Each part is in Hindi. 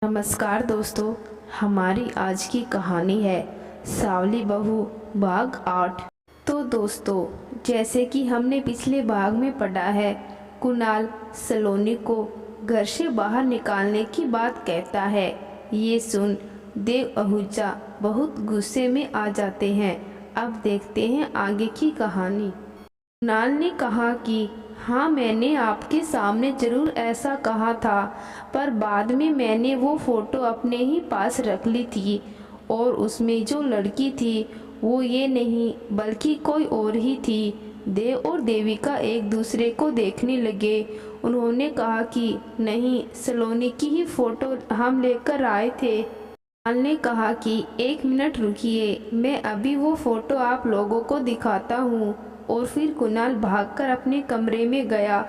नमस्कार दोस्तों, हमारी आज की कहानी है सांवली बहू भाग 8। तो दोस्तों, जैसे कि हमने पिछले भाग में पढ़ा है, कुणाल सलोनी को घर से बाहर निकालने की बात कहता है। ये सुन देव आहूजा बहुत गुस्से में आ जाते हैं। अब देखते हैं आगे की कहानी। कुणाल ने कहा कि हाँ, मैंने आपके सामने जरूर ऐसा कहा था, पर बाद में मैंने वो फ़ोटो अपने ही पास रख ली थी और उसमें जो लड़की थी वो ये नहीं बल्कि कोई और ही थी। देव और देविका एक दूसरे को देखने लगे। उन्होंने कहा कि नहीं, सलोनी की ही फ़ोटो हम लेकर आए थे। कुणाल ने कहा कि एक मिनट रुकिए, मैं अभी वो फ़ोटो आप लोगों को दिखाता हूँ। और फिर कुणाल भागकर अपने कमरे में गया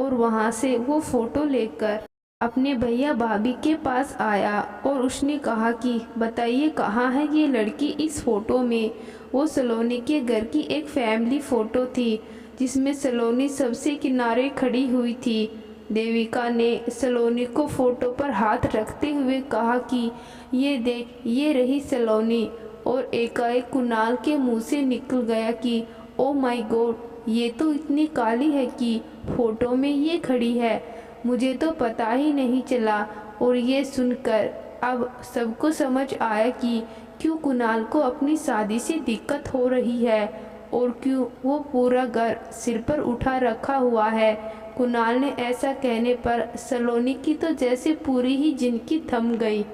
और वहाँ से वो फ़ोटो लेकर अपने भैया भाभी के पास आया और उसने कहा कि बताइए कहाँ है ये लड़की। इस फ़ोटो में वो सलोनी के घर की एक फैमिली फ़ोटो थी जिसमें सलोनी सबसे किनारे खड़ी हुई थी। देविका ने सलोनी को फ़ोटो पर हाथ रखते हुए कहा कि ये देख, ये रही सलोनी। और एकाएक कुणाल के मुंह से निकल गया कि ओ माय गॉड, ये तो इतनी काली है कि फ़ोटो में ये खड़ी है, मुझे तो पता ही नहीं चला। और ये सुनकर अब सबको समझ आया कि क्यों कुणाल को अपनी शादी से दिक्कत हो रही है और क्यों वो पूरा घर सिर पर उठा रखा हुआ है। कुणाल ने ऐसा कहने पर सलोनी की तो जैसे पूरी ही जिंदगी थम गई।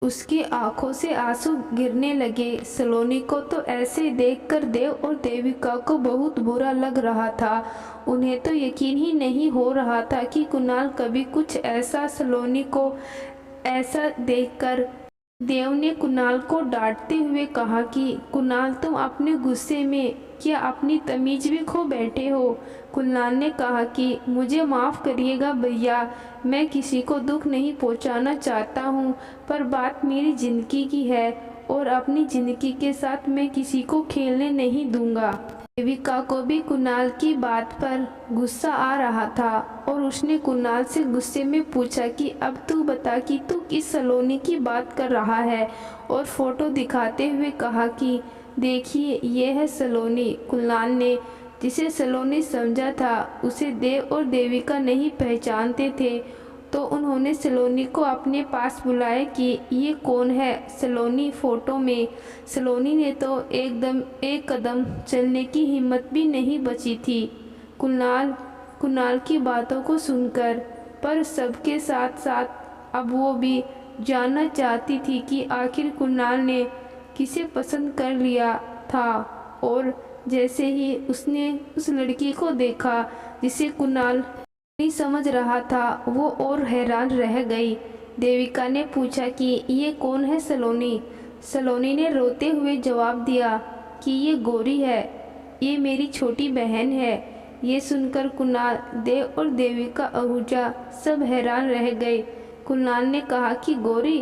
उसकी आंखों से आंसू गिरने लगे। सलोनी को तो ऐसे देखकर देव और देविका को बहुत बुरा लग रहा था। उन्हें तो यकीन ही नहीं हो रहा था कि कुणाल कभी कुछ ऐसा सलोनी को ऐसा देखकर। देव ने कुणाल को डांटते हुए कहा कि कुणाल, तुम अपने गुस्से में क्या अपनी तमीज भी खो बैठे हो। कुणाल ने कहा कि मुझे माफ़ करिएगा भैया, मैं किसी को दुख नहीं पहुंचाना चाहता हूं, पर बात मेरी ज़िंदगी की है और अपनी ज़िंदगी के साथ मैं किसी को खेलने नहीं दूंगा। देविका को भी कुणाल की बात पर गुस्सा आ रहा था और उसने कुणाल से गुस्से में पूछा कि अब तू बता कि तू किस सलोनी की बात कर रहा है। और फोटो दिखाते हुए कहा कि देखिए, ये है सलोनी। कुणाल ने जिसे सलोनी समझा था उसे देव और देविका नहीं पहचानते थे, तो उन्होंने सलोनी को अपने पास बुलाया कि ये कौन है। सलोनी फ़ोटो में। सलोनी ने तो एक कदम चलने की हिम्मत भी नहीं बची थी कुणाल की बातों को सुनकर। पर सबके साथ साथ अब वो भी जानना चाहती थी कि आखिर कुणाल ने किसे पसंद कर लिया था। और जैसे ही उसने उस लड़की को देखा जिसे कुणाल नहीं समझ रहा था, वो और हैरान रह गई। देविका ने पूछा कि ये कौन है सलोनी। सलोनी ने रोते हुए जवाब दिया कि ये गौरी है, ये मेरी छोटी बहन है। ये सुनकर कुणाल, देव और देविका आहूजा सब हैरान रह गए। कुणाल ने कहा कि गौरी,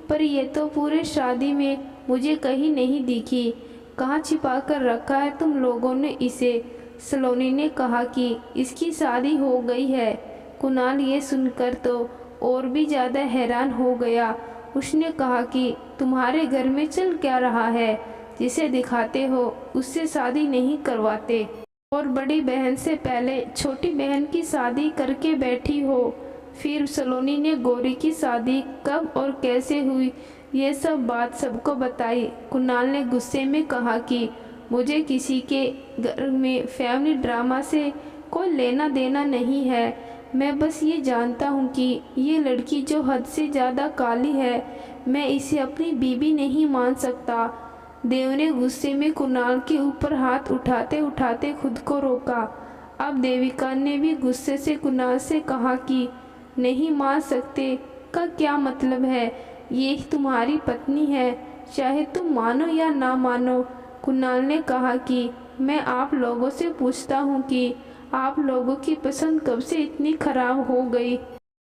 पर ये तो पूरे शादी में मुझे कहीं नहीं दिखी, कहाँ छिपा कर रखा है तुम लोगों ने इसे। सलोनी ने कहा कि इसकी शादी हो गई है। कुणाल ये सुनकर तो और भी ज़्यादा हैरान हो गया। उसने कहा कि तुम्हारे घर में चल क्या रहा है, जिसे दिखाते हो उससे शादी नहीं करवाते और बड़ी बहन से पहले छोटी बहन की शादी करके बैठी हो। फिर सलोनी ने गौरी की शादी कब और कैसे हुई, ये सब बात सबको बताई। कुणाल ने गुस्से में कहा कि मुझे किसी के घर में फैमिली ड्रामा से कोई लेना देना नहीं है। मैं बस ये जानता हूँ कि ये लड़की जो हद से ज़्यादा काली है, मैं इसे अपनी बीवी नहीं मान सकता। देव ने गुस्से में कुणाल के ऊपर हाथ उठाते उठाते खुद को रोका। अब देविका ने भी गुस्से से कुणाल से कहा कि नहीं मान सकते का क्या मतलब है, ये तुम्हारी पत्नी है, चाहे तुम मानो या ना मानो। कुणाल ने कहा कि मैं आप लोगों से पूछता हूँ कि आप लोगों की पसंद कब से इतनी खराब हो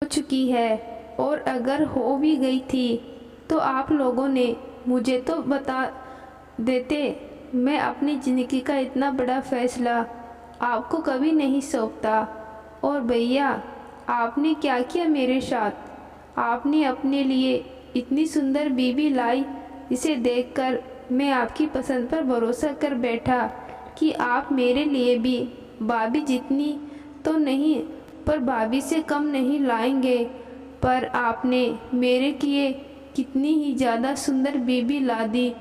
चुकी है, और अगर हो भी गई थी तो आप लोगों ने मुझे तो बता देते। मैं अपनी ज़िंदगी का इतना बड़ा फैसला आपको कभी नहीं सौंपता। और भैया, आपने क्या किया मेरे साथ, आपने अपने लिए इतनी सुंदर बीवी लाई, इसे देखकर मैं आपकी पसंद पर भरोसा कर बैठा कि आप मेरे लिए भी भाभी जितनी तो नहीं पर भाभी से कम नहीं लाएंगे। पर आपने मेरे लिए कितनी ही ज़्यादा सुंदर बीवी ला दी,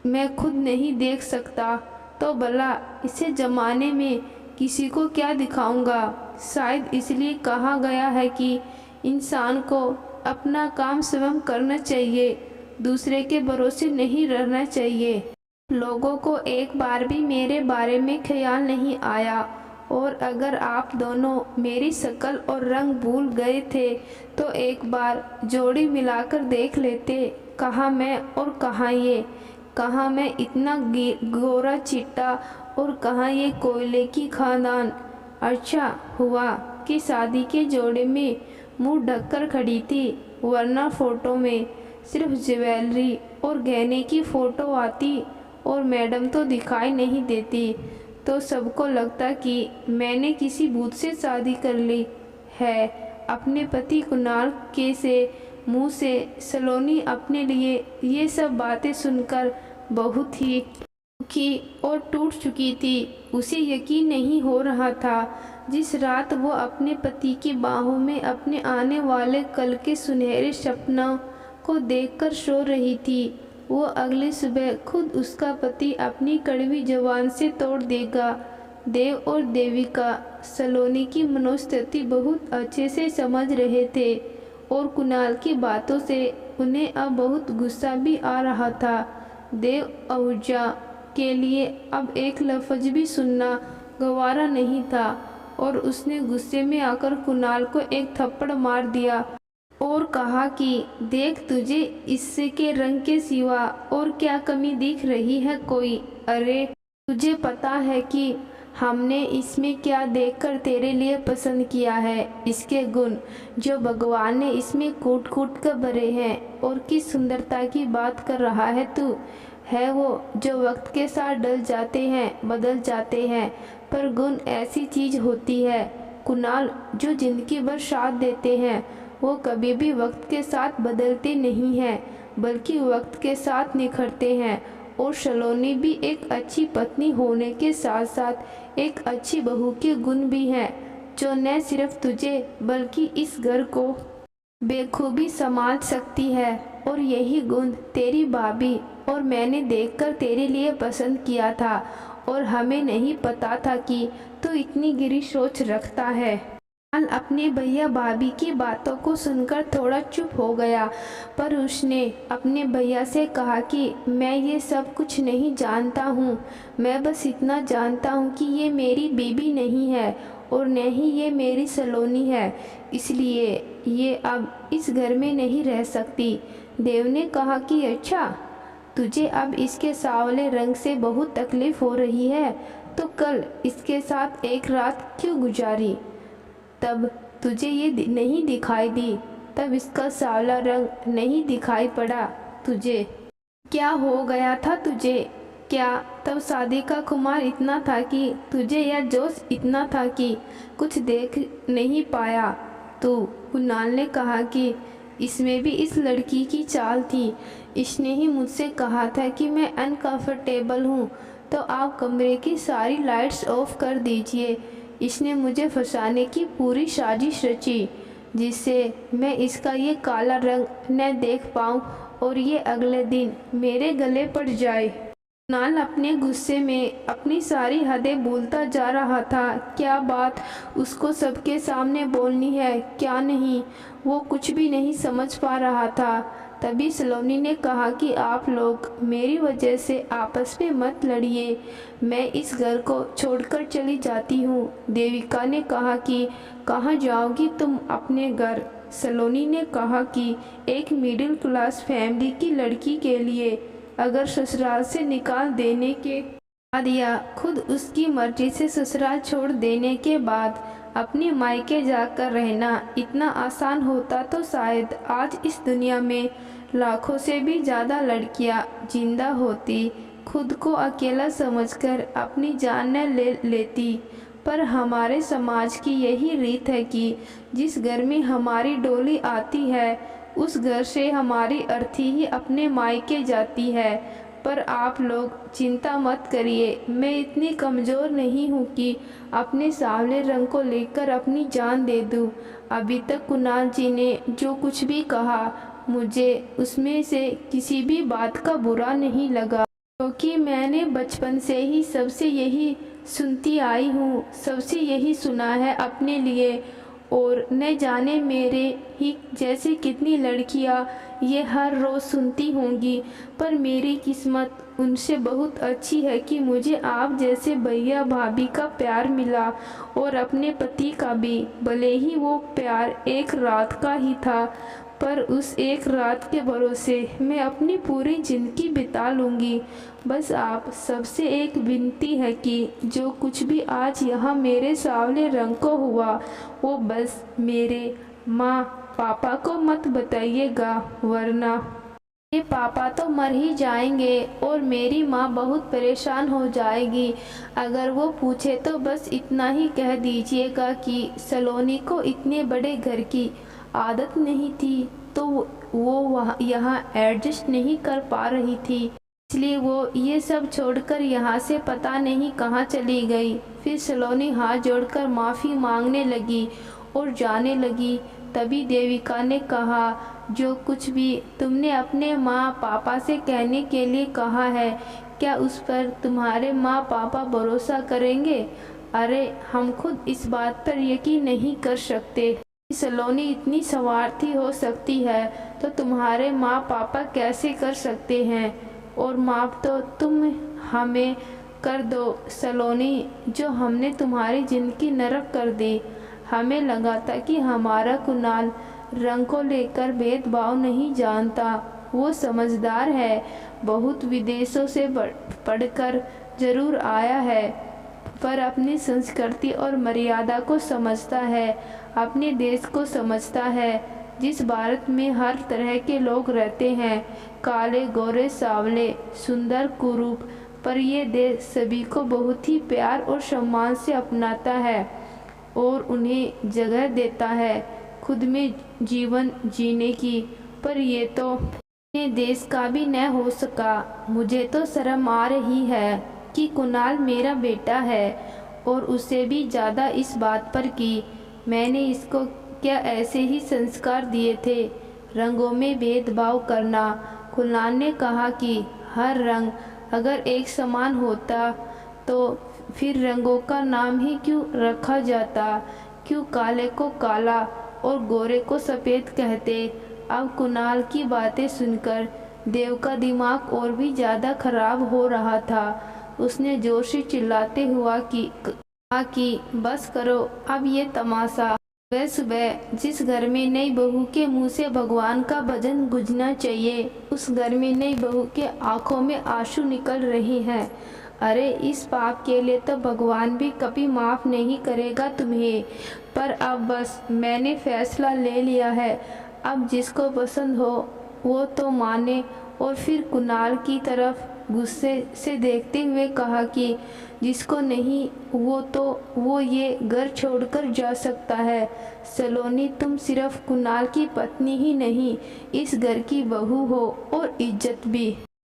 मैं खुद नहीं देख सकता तो भला इसे ज़माने में किसी को क्या दिखाऊंगा। शायद इसलिए कहा गया है कि इंसान को अपना काम स्वयं करना चाहिए, दूसरे के भरोसे नहीं रहना चाहिए। लोगों को एक बार भी मेरे बारे में ख्याल नहीं आया, और अगर आप दोनों मेरी शक्ल और रंग भूल गए थे तो एक बार जोड़ी मिलाकर देख लेते। कहाँ मैं और कहाँ ये, कहाँ मैं इतना गोरा चिट्टा और कहाँ ये कोयले की खानदान। अच्छा हुआ कि शादी के जोड़े में मुंह ढककर खड़ी थी, वरना फोटो में सिर्फ ज्वेलरी और गहने की फ़ोटो आती और मैडम तो दिखाई नहीं देती, तो सबको लगता कि मैंने किसी भूत से शादी कर ली है। अपने पति कुणाल के से मुंह से सलोनी अपने लिए ये सब बातें सुनकर बहुत ही दुखी और टूट चुकी थी। उसे यकीन नहीं हो रहा था जिस रात वो अपने पति की बाहों में अपने आने वाले कल के सुनहरे सपनों को देखकर सो रही थी, वो अगली सुबह खुद उसका पति अपनी कड़वी जबान से तोड़ देगा। देव और देविका सलोनी की मनोस्थिति बहुत अच्छे से समझ रहे थे और कुणाल की बातों से उन्हें अब बहुत गुस्सा भी आ रहा था। देव आहूजा के लिए अब एक लफ्ज भी सुनना गवारा नहीं था और उसने गुस्से में आकर कुणाल को एक थप्पड़ मार दिया और कहा कि देख, तुझे इससे के रंग के सिवा और क्या कमी दिख रही है कोई? अरे तुझे पता है कि हमने इसमें क्या देखकर तेरे लिए पसंद किया है? इसके गुण जो भगवान ने इसमें कूट कूट कर भरे हैं। और किस सुंदरता की बात कर रहा है तू? है वो जो वक्त के साथ डल जाते हैं, बदल जाते हैं, पर गुण ऐसी चीज होती है कुणाल जो जिंदगी भर साथ देते हैं। वो कभी भी वक्त के साथ बदलते नहीं हैं, बल्कि वक्त के साथ निखरते हैं। और सलोनी भी एक अच्छी पत्नी होने के साथ साथ एक अच्छी बहू के गुण भी हैं, जो न सिर्फ तुझे बल्कि इस घर को बेखूबी संभाल सकती है। और यही गुण तेरी भाभी और मैंने देखकर तेरे लिए पसंद किया था, और हमें नहीं पता था कि तू इतनी गिरी सोच रखता है। कुणाल अपने भैया भाभी की बातों को सुनकर थोड़ा चुप हो गया, पर उसने अपने भैया से कहा कि मैं ये सब कुछ नहीं जानता हूँ, मैं बस इतना जानता हूँ कि ये मेरी बीबी नहीं है और न ही ये मेरी सलोनी है, इसलिए ये अब इस घर में नहीं रह सकती। देव ने कहा कि अच्छा, तुझे अब इसके सांवले रंग से बहुत तकलीफ हो रही है, तो कल इसके साथ एक रात क्यों गुजारी? तब तुझे ये नहीं दिखाई दी, तब इसका सांवला रंग नहीं दिखाई पड़ा तुझे? क्या हो गया था तुझे? क्या तब शादी का खुमार इतना था कि तुझे यह जोश इतना था कि कुछ देख नहीं पाया तू? कुणाल ने कहा कि इसमें भी इस लड़की की चाल थी। इसने ही मुझसे कहा था कि मैं अनकंफर्टेबल हूँ, तो आप कमरे की सारी लाइट्स ऑफ कर दीजिए। इसने मुझे फंसाने की पूरी साजिश रची, जिससे मैं इसका ये काला रंग न देख पाऊँ और ये अगले दिन मेरे गले पड़ जाए। कुणाल अपने गुस्से में अपनी सारी हदें भूलता जा रहा था। क्या बात उसको सबके सामने बोलनी है, क्या नहीं, वो कुछ भी नहीं समझ पा रहा था। तभी सलोनी ने कहा कि आप लोग मेरी वजह से आपस में मत लड़िए, मैं इस घर को छोड़कर चली जाती हूँ। देविका ने कहा कि कहाँ जाओगी तुम? अपने घर। सलोनी ने कहा कि एक मिडिल क्लास फैमिली की लड़की के लिए अगर ससुराल से निकाल देने के बाद या खुद उसकी मर्जी से ससुराल छोड़ देने के बाद अपने मायके जाकर रहना इतना आसान होता तो शायद आज इस दुनिया में लाखों से भी ज़्यादा लड़कियां जिंदा होती। खुद को अकेला समझकर अपनी जान न ले लेती, पर हमारे समाज की यही रीत है कि जिस घर में हमारी डोली आती है उस घर से हमारी अर्थी ही अपने मायके जाती है। पर आप लोग चिंता मत करिए, मैं इतनी कमज़ोर नहीं हूँ कि अपने सांवले रंग को लेकर अपनी जान दे दूँ। अभी तक कुणाल जी ने जो कुछ भी कहा मुझे उसमें से किसी भी बात का बुरा नहीं लगा, क्योंकि मैंने बचपन से ही सबसे यही सुनती आई हूँ, सबसे यही सुना है अपने लिए। और न जाने मेरे ही जैसे कितनी लड़कियाँ ये हर रोज़ सुनती होंगी, पर मेरी किस्मत उनसे बहुत अच्छी है कि मुझे आप जैसे भैया भाभी का प्यार मिला और अपने पति का भी। भले ही वो प्यार एक रात का ही था, पर उस एक रात के भरोसे मैं अपनी पूरी ज़िंदगी बिता लूँगी। बस आप सबसे एक विनती है कि जो कुछ भी आज यहाँ मेरे सांवले रंग को हुआ वो बस मेरे माँ पापा को मत बताइएगा, वरना मेरे पापा तो मर ही जाएंगे और मेरी माँ बहुत परेशान हो जाएगी। अगर वो पूछे तो बस इतना ही कह दीजिएगा कि सलोनी को इतने बड़े घर की आदत नहीं थी, तो वो यहाँ एडजस्ट नहीं कर पा रही थी, इसलिए वो ये सब छोड़कर यहाँ से पता नहीं कहाँ चली गई। फिर सलोनी हाथ जोड़कर माफ़ी मांगने लगी और जाने लगी। तभी देविका ने कहा, जो कुछ भी तुमने अपने माँ पापा से कहने के लिए कहा है, क्या उस पर तुम्हारे माँ पापा भरोसा करेंगे? अरे हम खुद इस बात पर यकीन नहीं कर सकते। सलोनी इतनी स्वार्थी हो सकती है तो तुम्हारे माँ पापा कैसे कर सकते हैं? और माफ़ तो तुम हमें कर दो सलोनी, जो हमने तुम्हारी ज़िंदगी नरक कर दी। हमें लगा था कि हमारा कुणाल रंग को लेकर भेदभाव नहीं जानता, वो समझदार है, बहुत विदेशों से पढ़कर जरूर आया है, पर अपनी संस्कृति और मर्यादा को समझता है, अपने देश को समझता है, जिस भारत में हर तरह के लोग रहते हैं, काले गोरे सांवले सुंदर कुरूप, पर ये देश सभी को बहुत ही प्यार और सम्मान से अपनाता है और उन्हें जगह देता है खुद में जीवन जीने की। पर ये तो अपने देश का भी न हो सका। मुझे तो शर्म आ रही है कि कुणाल मेरा बेटा है और उसे भी ज़्यादा इस बात पर कि मैंने इसको क्या ऐसे ही संस्कार दिए थे, रंगों में भेदभाव करना। कुणाल ने कहा कि हर रंग अगर एक समान होता तो फिर रंगों का नाम ही क्यों रखा जाता, क्यों काले को काला और गोरे को सफ़ेद कहते। अब कुणाल की बातें सुनकर देव का दिमाग और भी ज़्यादा खराब हो रहा था। उसने जोर से चिल्लाते हुआ कहा कि बस करो अब ये तमाशा। सुबह सुबह जिस घर में नई बहू के मुंह से भगवान का भजन गुंजना चाहिए, उस घर में नई बहू के आंखों में आंसू निकल रहे हैं। अरे इस पाप के लिए तो भगवान भी कभी माफ़ नहीं करेगा तुम्हें। पर अब बस मैंने फैसला ले लिया है, अब जिसको पसंद हो वो तो माने। और फिर कुणाल की तरफ गुस्से से देखते हुए कहा कि जिसको नहीं वो ये घर छोड़कर जा सकता है। सलोनी तुम सिर्फ कुणाल की पत्नी ही नहीं, इस घर की बहू हो और इज्जत भी।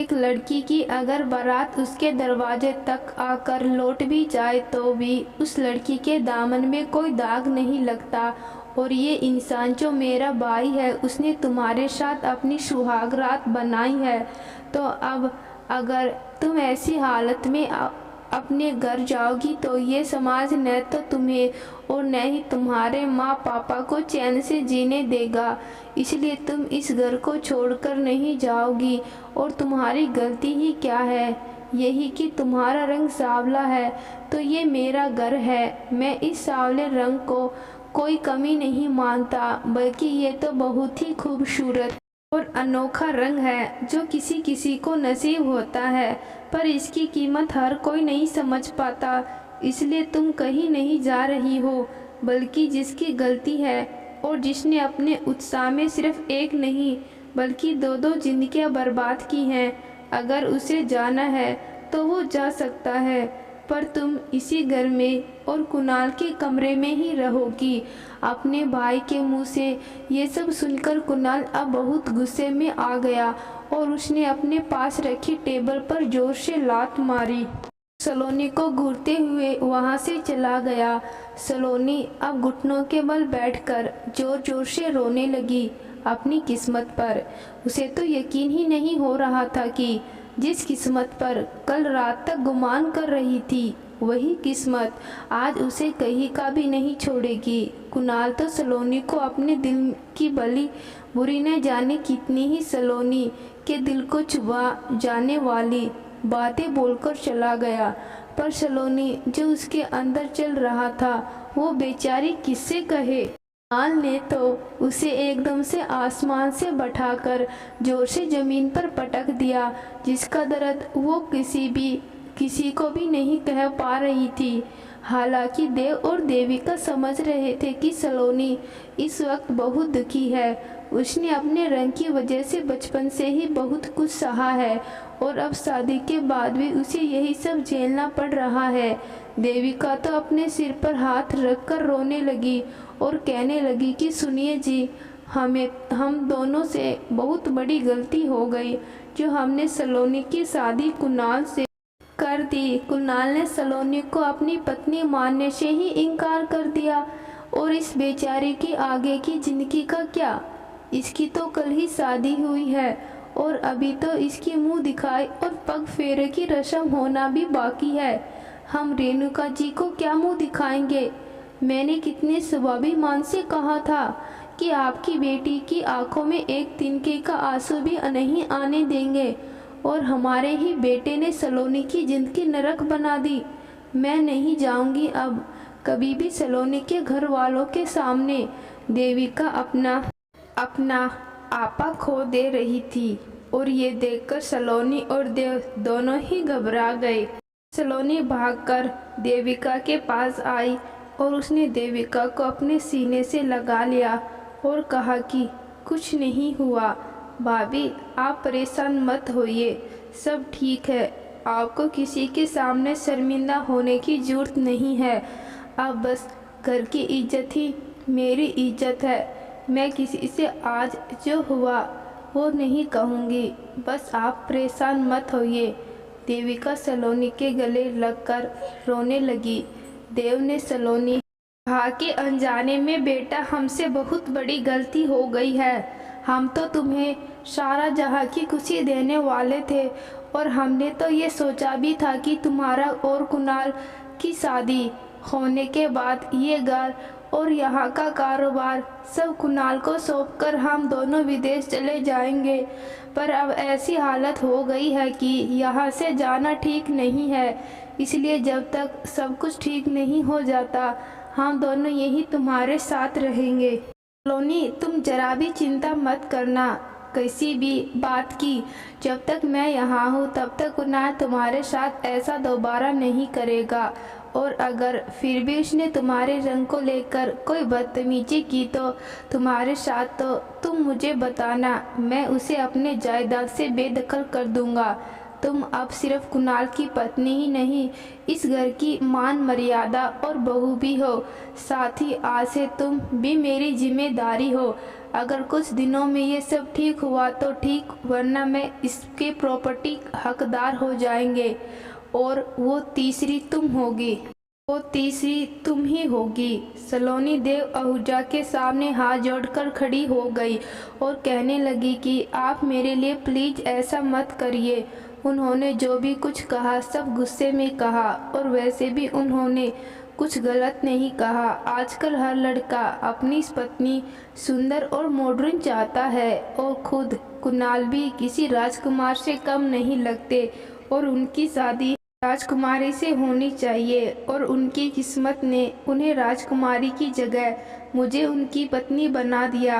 एक लड़की की अगर बारात उसके दरवाजे तक आकर लौट भी जाए तो भी उस लड़की के दामन में कोई दाग नहीं लगता। और ये इंसान जो मेरा भाई है, उसने तुम्हारे साथ अपनी सुहाग रात बनाई है, तो अब अगर तुम ऐसी हालत में अपने घर जाओगी तो ये समाज न तो तुम्हें और न ही तुम्हारे माँ पापा को चैन से जीने देगा। इसलिए तुम इस घर को छोड़कर नहीं जाओगी। और तुम्हारी गलती ही क्या है, यही कि तुम्हारा रंग सांवला है, तो ये मेरा घर है। मैं इस सांवले रंग को कोई कमी नहीं मानता, बल्कि ये तो बहुत ही खूबसूरत और अनोखा रंग है जो किसी किसी को नसीब होता है, पर इसकी कीमत हर कोई नहीं समझ पाता। इसलिए तुम कहीं नहीं जा रही हो, बल्कि जिसकी गलती है और जिसने अपने उत्साह में सिर्फ एक नहीं बल्कि दो दो जिंदगियां बर्बाद की हैं, अगर उसे जाना है तो वो जा सकता है। पर तुम इसी घर में और कुणाल के कमरे में ही रहोगी। अपने भाई के मुंह से ये सब सुनकर कुणाल अब बहुत गुस्से में आ गया और उसने अपने पास रखी टेबल पर जोर से लात मारी। सलोनी को घूरते हुए वहां से चला गया। सलोनी अब घुटनों के बल बैठकर जोर जोर से रोने लगी अपनी किस्मत पर। उसे तो यकीन ही नहीं हो रहा था कि जिस किस्मत पर कल रात तक गुमान कर रही थी वही किस्मत आज उसे कहीं का भी नहीं छोड़ेगी। कुणाल तो सलोनी को अपने दिल की भली बुरी न जाने कितनी ही सलोनी के दिल को चुभा जाने वाली बातें बोलकर चला गया, पर सलोनी जो उसके अंदर चल रहा था वो बेचारी किससे कहे। कुणाल ने तो उसे एकदम से आसमान से बैठाकर जोर से जमीन पर पटक दिया, जिसका दर्द वो किसी को भी नहीं कह पा रही थी। हालांकि देव और देविका समझ रहे थे कि सलोनी इस वक्त बहुत दुखी है। उसने अपने रंग की वजह से बचपन से ही बहुत कुछ सहा है और अब शादी के बाद भी उसे यही सब झेलना पड़ रहा है। देविका तो अपने सिर पर हाथ रखकर रोने लगी और कहने लगी कि सुनिए जी, हम दोनों से बहुत बड़ी गलती हो गई जो हमने सलोनी की शादी कुणाल से कर दी। कुणाल ने सलोनी को अपनी पत्नी मानने से ही इनकार कर दिया और इस बेचारे की आगे की जिंदगी का क्या। इसकी तो कल ही शादी हुई है और अभी तो इसकी मुंह दिखाई और पग फेरे की रस्म होना भी बाकी है। हम रेणुका जी को क्या मुंह दिखाएंगे। मैंने कितने स्वाभिमान से कहा था कि आपकी बेटी की आंखों में एक तिनके का आंसू भी नहीं आने देंगे और हमारे ही बेटे ने सलोनी की जिंदगी नरक बना दी। मैं नहीं जाऊंगी अब कभी भी सलोनी के घर वालों के सामने। देविका अपना आपा खो दे रही थी और ये देखकर सलोनी और देव दोनों ही घबरा गए। सलोनी भागकर देविका के पास आई और उसने देविका को अपने सीने से लगा लिया और कहा कि कुछ नहीं हुआ भाभी, आप परेशान मत होइए, सब ठीक है। आपको किसी के सामने शर्मिंदा होने की जरूरत नहीं है। अब बस घर की इज्जत ही मेरी इज्जत है। मैं किसी से आज जो हुआ वो नहीं कहूँगी, बस आप परेशान मत होइए। देविका सलोनी के गले लगकर रोने लगी। देव ने सलोनी कहा कि अनजाने में बेटा हमसे बहुत बड़ी गलती हो गई है। हम तो तुम्हें सारा जहां की खुशी देने वाले थे और हमने तो ये सोचा भी था कि तुम्हारा और कुणाल की शादी होने के बाद ये घर और यहाँ का कारोबार सब कुणाल को सौंपकर हम दोनों विदेश चले जाएंगे। पर अब ऐसी हालत हो गई है कि यहाँ से जाना ठीक नहीं है, इसलिए जब तक सब कुछ ठीक नहीं हो जाता हम दोनों यही तुम्हारे साथ रहेंगे। सलोनी, तुम जरा भी चिंता मत करना किसी भी बात की। जब तक मैं यहाँ हूँ तब तक कुणाल तुम्हारे साथ ऐसा दोबारा नहीं करेगा और अगर फिर भी उसने तुम्हारे रंग को लेकर कोई बदतमीजी की तो तुम्हारे साथ, तो तुम मुझे बताना, मैं उसे अपने जायदाद से बेदखल कर दूंगा। तुम अब सिर्फ कुणाल की पत्नी ही नहीं, इस घर की मान मर्यादा और बहू भी हो। साथ ही आज से तुम भी मेरी जिम्मेदारी हो। अगर कुछ दिनों में ये सब ठीक हुआ तो ठीक, वरना मैं इसके प्रॉपर्टी हकदार हो जाएंगे और वो तीसरी तुम ही होगी। सलोनी देव आहूजा के सामने हाथ जोड़कर खड़ी हो गई और कहने लगी कि आप मेरे लिए प्लीज ऐसा मत करिए। उन्होंने जो भी कुछ कहा सब गुस्से में कहा और वैसे भी उन्होंने कुछ गलत नहीं कहा। आजकल हर लड़का अपनी पत्नी सुंदर और मॉडर्न चाहता है और खुद कुणाल भी किसी राजकुमार से कम नहीं लगते और उनकी शादी राजकुमारी से होनी चाहिए और उनकी किस्मत ने उन्हें राजकुमारी की जगह मुझे उनकी पत्नी बना दिया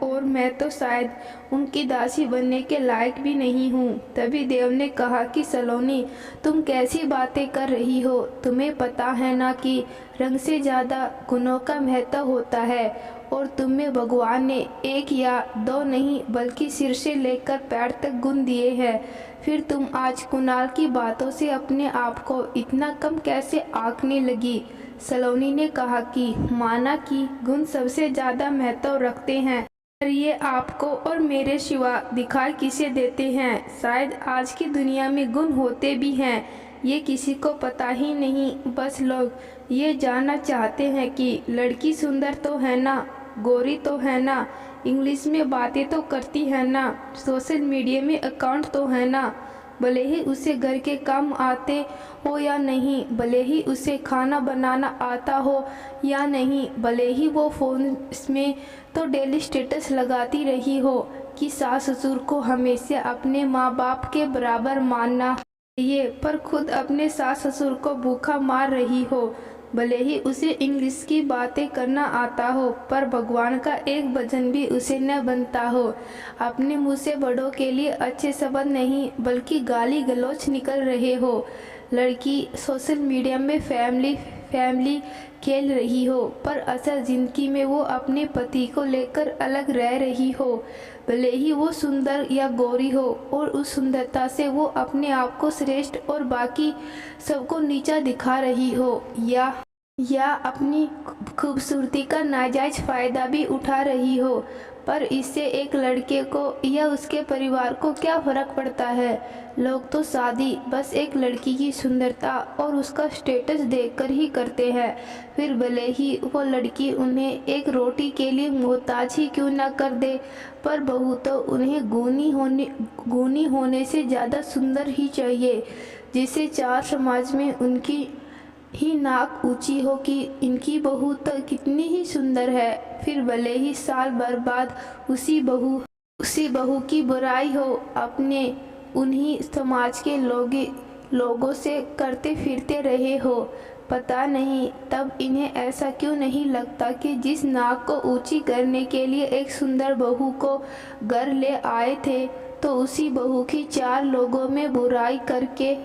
और मैं तो शायद उनकी दासी बनने के लायक भी नहीं हूँ। तभी देव ने कहा कि सलोनी, तुम कैसी बातें कर रही हो। तुम्हें पता है ना कि रंग से ज़्यादा गुणों का महत्व होता है और तुम्हें भगवान ने एक या दो नहीं बल्कि सिर से लेकर पैर तक गुण दिए हैं, फिर तुम आज कुणाल की बातों से अपने आप को इतना कम कैसे आंकने लगी। सलोनी ने कहा कि माना कि गुण सबसे ज़्यादा महत्व रखते हैं, पर ये आपको और मेरे सिवा दिखाई किसे देते हैं। शायद आज की दुनिया में गुण होते भी हैं, ये किसी को पता ही नहीं। बस लोग ये जानना चाहते हैं कि लड़की सुंदर तो है ना, गोरी तो है ना, इंग्लिश में बातें तो करती है ना, सोशल मीडिया में अकाउंट तो है ना, भले ही उसे घर के काम आते हो या नहीं, भले ही उसे खाना बनाना आता हो या नहीं, भले ही वो फ़ोन में तो डेली स्टेटस लगाती रही हो कि सास ससुर को हमेशा अपने माँ बाप के बराबर मानना चाहिए, पर खुद अपने सास ससुर को भूखा मार रही हो। भले ही उसे इंग्लिश की बातें करना आता हो, पर भगवान का एक भजन भी उसे न बनता हो। अपने मुंह से बड़ों के लिए अच्छे शब्द नहीं बल्कि गाली गलौज निकल रहे हो। लड़की सोशल मीडिया में फैमिली खेल रही हो, पर असल ज़िंदगी में वो अपने पति को लेकर अलग रह रही हो। भले ही वो सुंदर या गोरी हो और उस सुंदरता से वो अपने आप को श्रेष्ठ और बाकी सबको नीचा दिखा रही हो, या अपनी खूबसूरती का नाजायज फ़ायदा भी उठा रही हो, पर इससे एक लड़के को या उसके परिवार को क्या फ़र्क पड़ता है। लोग तो शादी बस एक लड़की की सुंदरता और उसका स्टेटस देखकर ही करते हैं, फिर भले ही वो लड़की उन्हें एक रोटी के लिए मोहताज ही क्यों ना कर दे, पर बहू तो उन्हें गुणी होने से ज़्यादा सुंदर ही चाहिए, जिससे चार समाज में उनकी ही नाक ऊंची हो कि इनकी बहू तो कितनी ही सुंदर है। फिर भले ही साल भर बाद उसी बहू की बुराई हो, अपने उन्हीं समाज के लोगों से करते फिरते रहे हो। पता नहीं तब इन्हें ऐसा क्यों नहीं लगता कि जिस नाक को ऊंची करने के लिए एक सुंदर बहू को घर ले आए थे, तो उसी बहू की चार लोगों में बुराई करके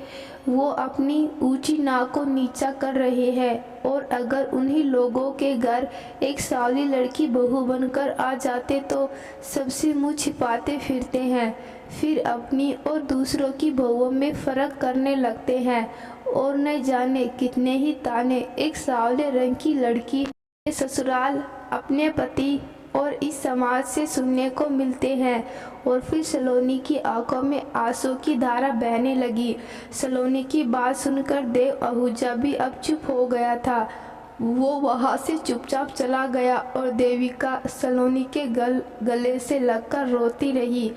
वो अपनी ऊंची नाक को नीचा कर रहे हैं। और अगर उन्हीं लोगों के घर एक सावली लड़की बहू बनकर आ जाते तो सबसे मुंह छिपाते फिरते हैं, फिर अपनी और दूसरों की बहुओं में फ़र्क करने लगते हैं, और न जाने कितने ही ताने एक सावले रंग की लड़की के ससुराल अपने पति और इस समाज से सुनने को मिलते हैं। और फिर सलोनी की आंखों में आंसू की धारा बहने लगी। सलोनी की बात सुनकर देव आहूजा भी अब चुप हो गया था। वो वहाँ से चुपचाप चला गया और देविका सलोनी के गले से लगकर रोती रही।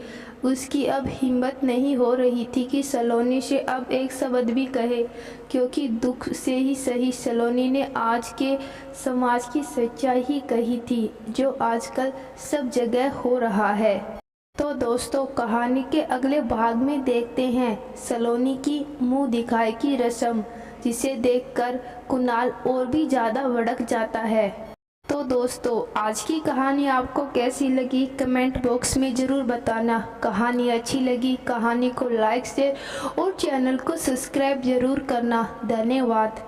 उसकी अब हिम्मत नहीं हो रही थी कि सलोनी से अब एक शब्द भी कहे, क्योंकि दुख से ही सही सलोनी ने आज के समाज की सच्चाई ही कही थी, जो आजकल सब जगह हो रहा है। तो दोस्तों, कहानी के अगले भाग में देखते हैं सलोनी की मुंह दिखाई की रस्म, जिसे देखकर कुणाल और भी ज़्यादा भड़क जाता है। तो दोस्तों, आज की कहानी आपको कैसी लगी कमेंट बॉक्स में ज़रूर बताना। कहानी अच्छी लगी कहानी को लाइक शेयर और चैनल को सब्सक्राइब ज़रूर करना। धन्यवाद।